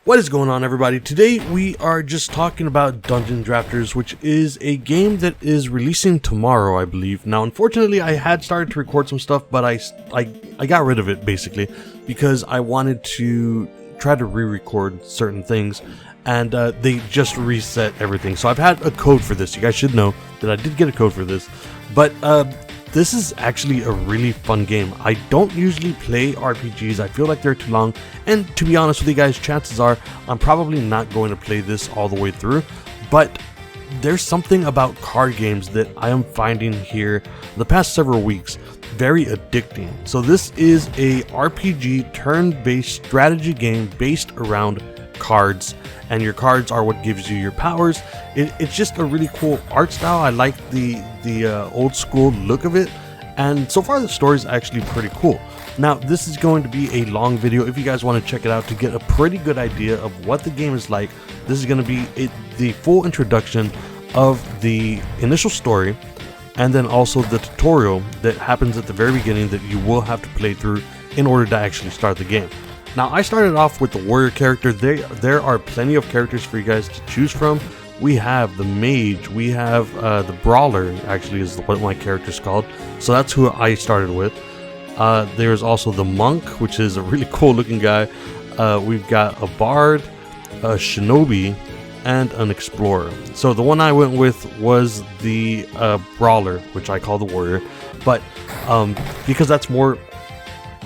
What is going on, everybody? Today we are just talking about Dungeon Drafters, which is a game that is releasing tomorrow, I believe. Now, unfortunately, I had started to record some stuff, but I got rid of it basically because I wanted to try to re-record certain things, and they just reset everything. So I've had a code for this. You guys should know that I did get a code for this, but this is actually a really fun game. I don't usually play RPGs. I feel like they're too long. And to be honest with you guys, chances are I'm probably not going to play this all the way through. But there's something about card games that I am finding here the past several weeks very addicting. So this is a RPG turn-based strategy game based around cards, and your cards are what gives you your powers. It's just a really cool art style. I like the old school look of it, and so far the story is actually pretty cool. Now, this is going to be a long video if you guys want to check it out to get a pretty good idea of what the game is like. This is going to be the full introduction of the initial story, and then also the tutorial that happens at the very beginning that you will have to play through in order to actually start the game. Now, I started off with the warrior character. There are plenty of characters for you guys to choose from. We have the mage, we have the brawler, actually is what my character's called. So that's who I started with. There's also the monk, which is a really cool looking guy. We've got a bard, a shinobi, and an explorer. So the one I went with was the brawler, which I call the warrior. But because that's more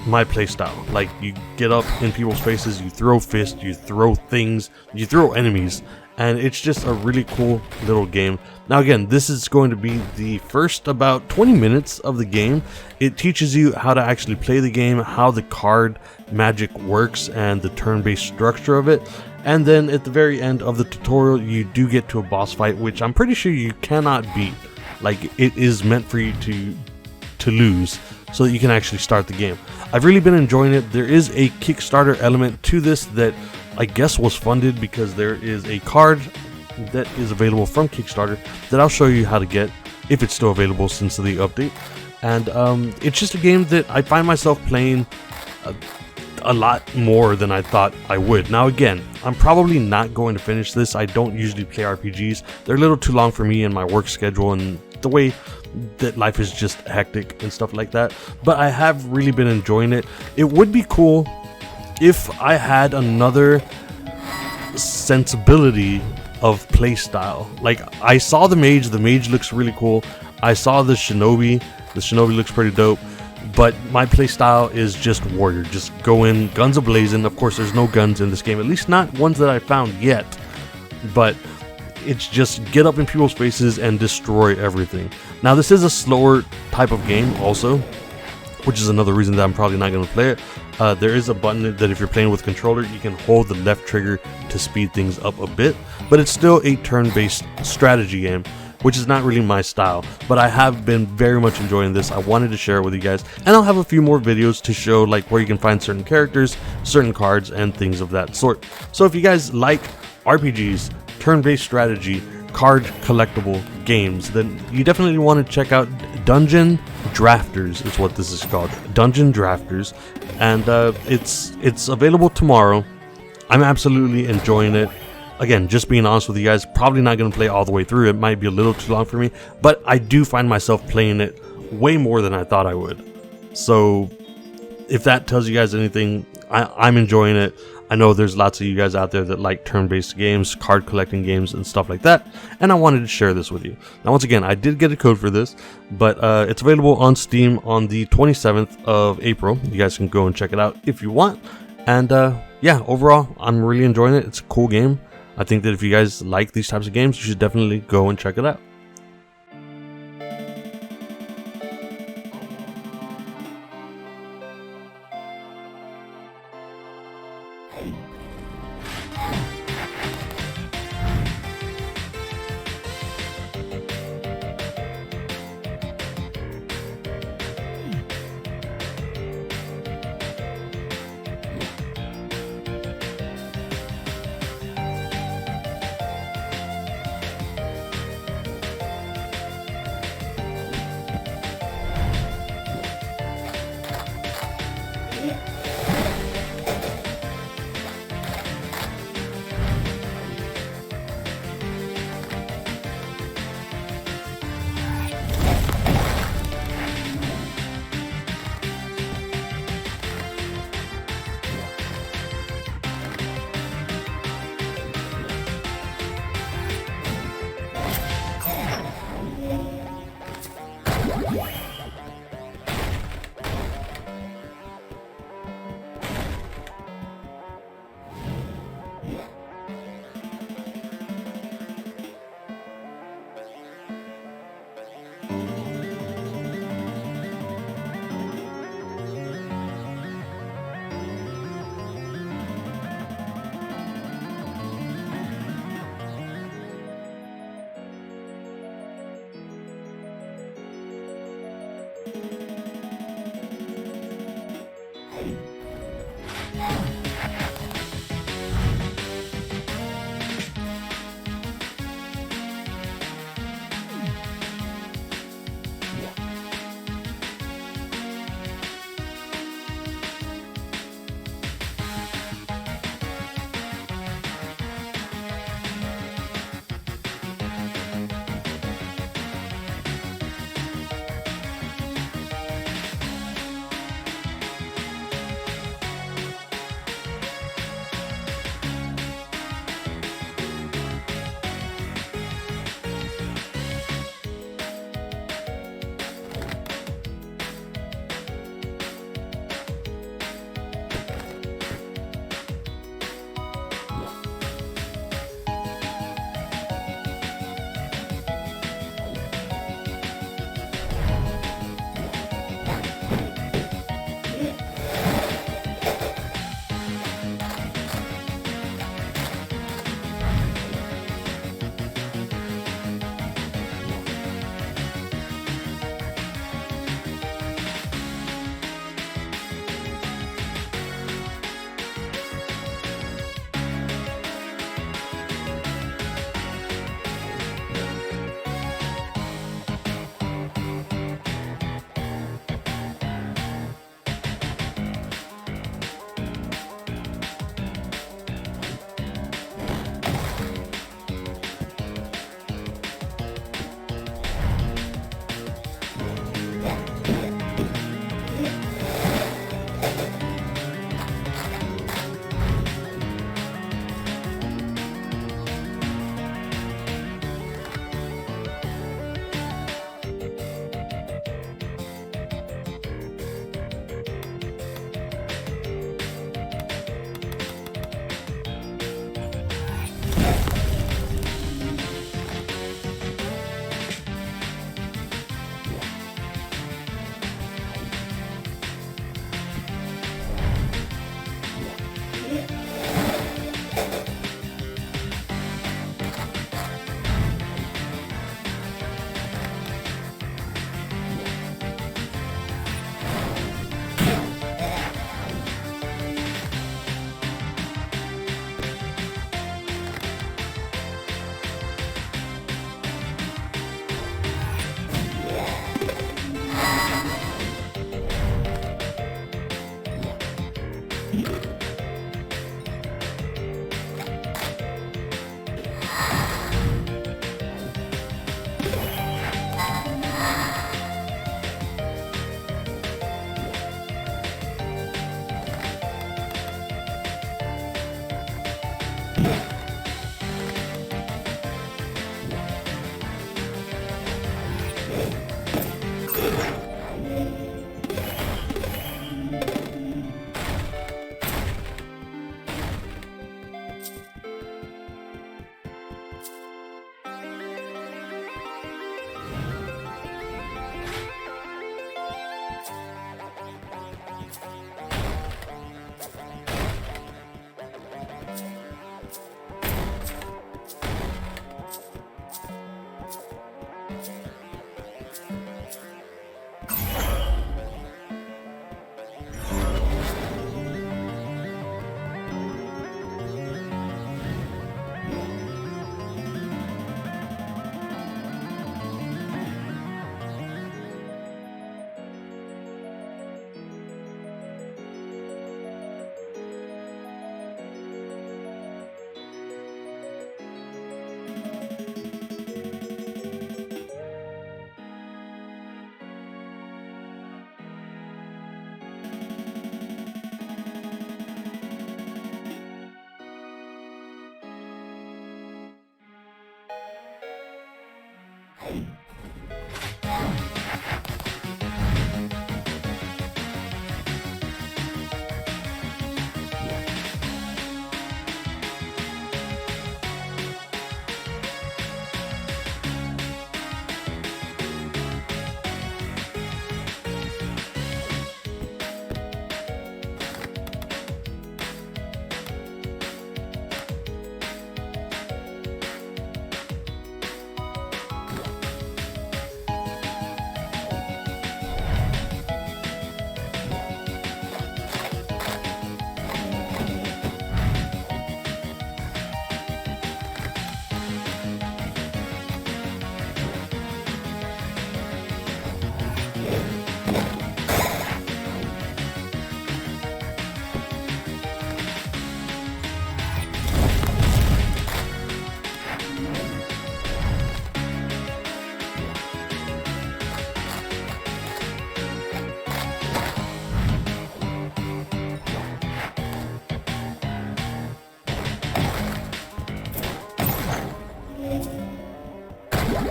my playstyle. Like, you get up in people's faces, you throw fists, you throw things, you throw enemies, and it's just a really cool little game. Now again, this is going to be the first about 20 minutes of the game. It teaches you how to actually play the game, how the card magic works, and the turn-based structure of it. And then at the very end of the tutorial, you do get to a boss fight, which I'm pretty sure you cannot beat. Like, it is meant for you to lose, so that you can actually start the game. I've really been enjoying it. There is a Kickstarter element to this that I guess was funded because there is a card that is available from Kickstarter that I'll show you how to get if it's still available since the update. And it's just a game that I find myself playing a lot more than I thought I would. Now again, I'm probably not going to finish this. I don't usually play RPGs. They're a little too long for me and my work schedule and the way that life is just hectic and stuff like that, but I have really been enjoying it. It would be cool if I had another sensibility of playstyle. Like, I saw the mage looks really cool. I saw the shinobi looks pretty dope, but my playstyle is just warrior. Just go in guns a-blazing. Of course, there's no guns in this game, at least not ones that I found yet, but it's just get up in people's faces and destroy everything. Now, this is a slower type of game also, which is another reason that I'm probably not going to play it. There is a button that if you're playing with controller, you can hold the left trigger to speed things up a bit, but it's still a turn-based strategy game, which is not really my style, but I have been very much enjoying this. I wanted to share it with you guys, and I'll have a few more videos to show like where you can find certain characters, certain cards, and things of that sort. So if you guys like RPGs, turn-based strategy, card collectible games, then you definitely want to check out Dungeon Drafters is what this is called. Dungeon Drafters, and it's available tomorrow. I'm absolutely enjoying it. Again, just being honest with you guys, probably not going to play all the way through. It might be a little too long for me, but I do find myself playing it way more than I thought I would. So if that tells you guys anything, I'm enjoying it. I know there's lots of you guys out there that like turn-based games, card collecting games, and stuff like that, and I wanted to share this with you. Now, once again, I did get a code for this, but it's available on Steam on the 27th of April. You guys can go and check it out if you want. And yeah, overall, I'm really enjoying it. It's a cool game. I think that if you guys like these types of games, you should definitely go and check it out.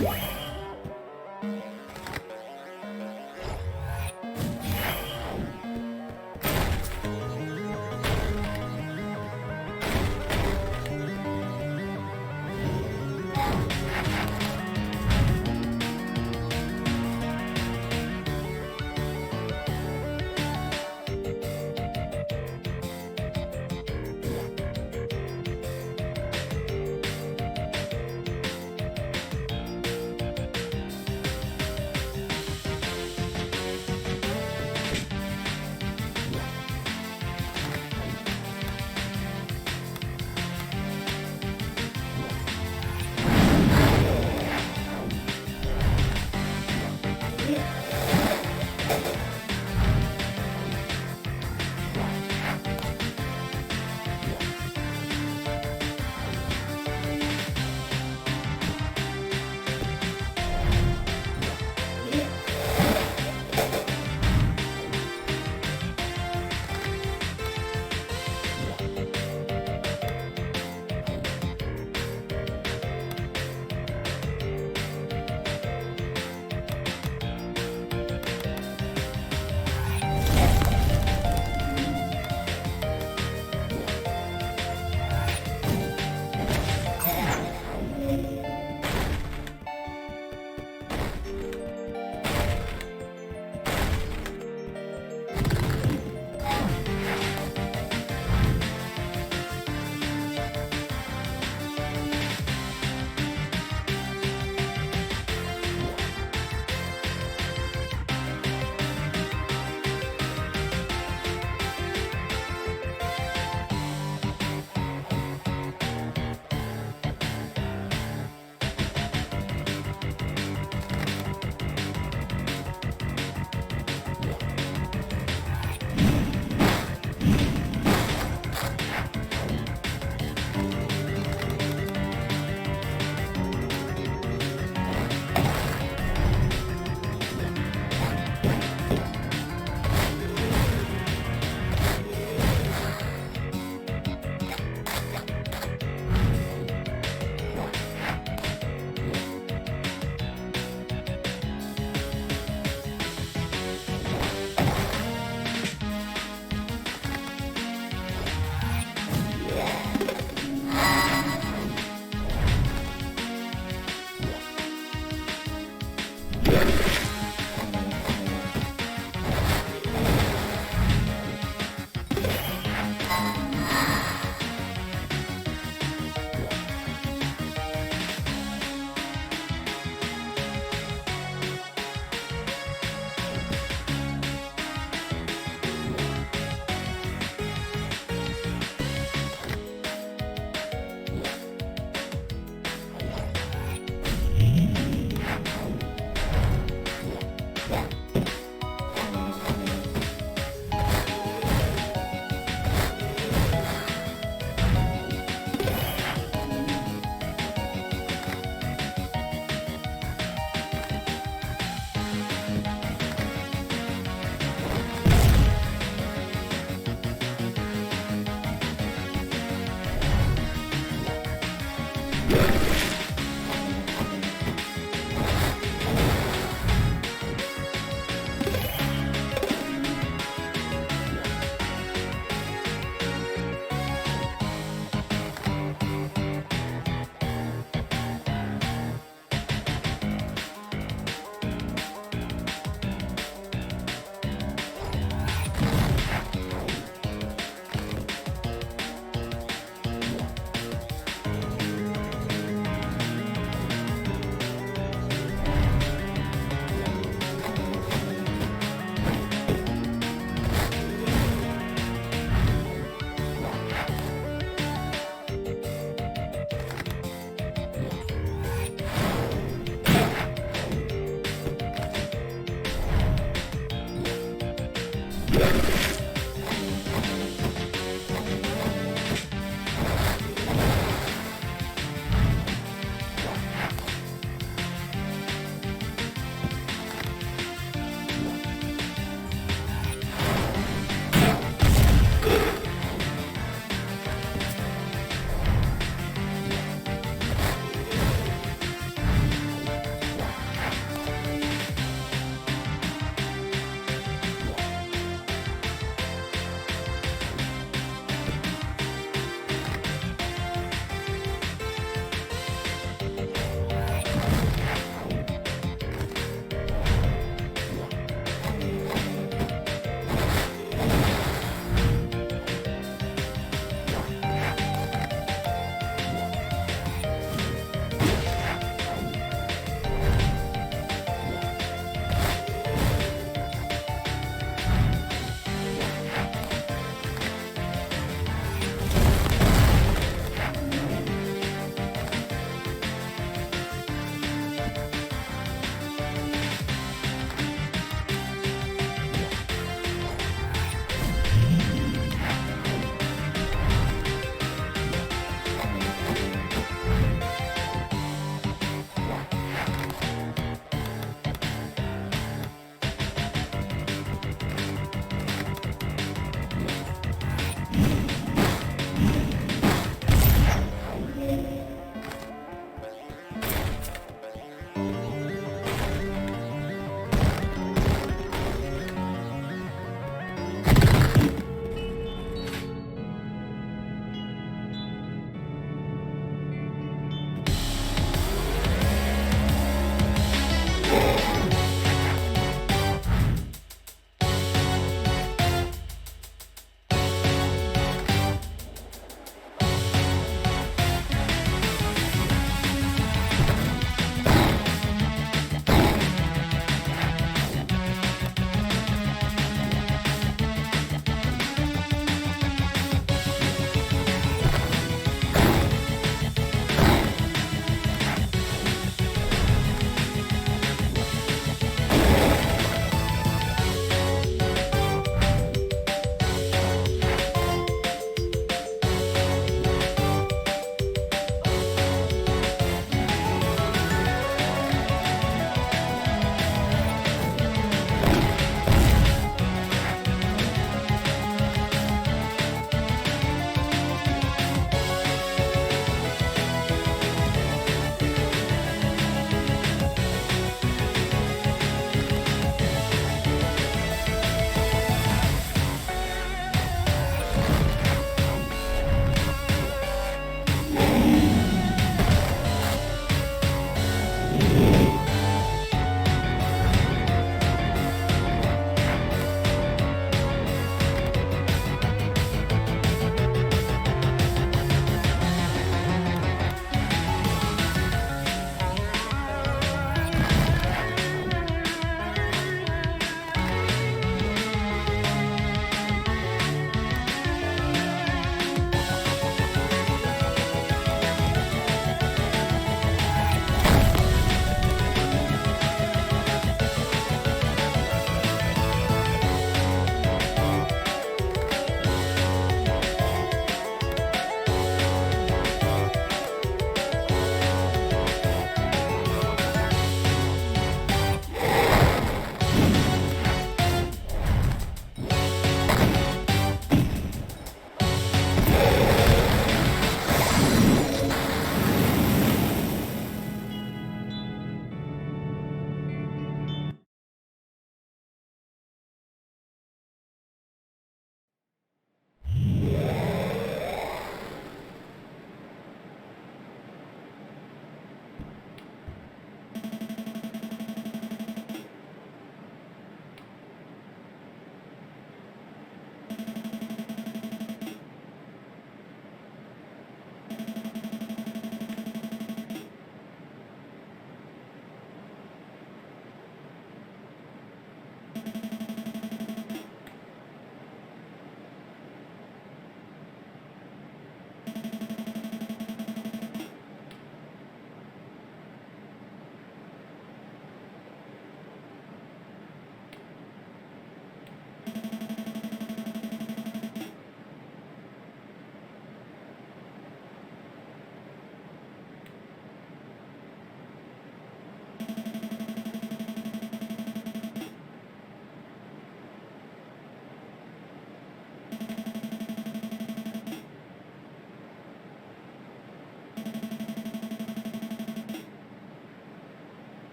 Yeah.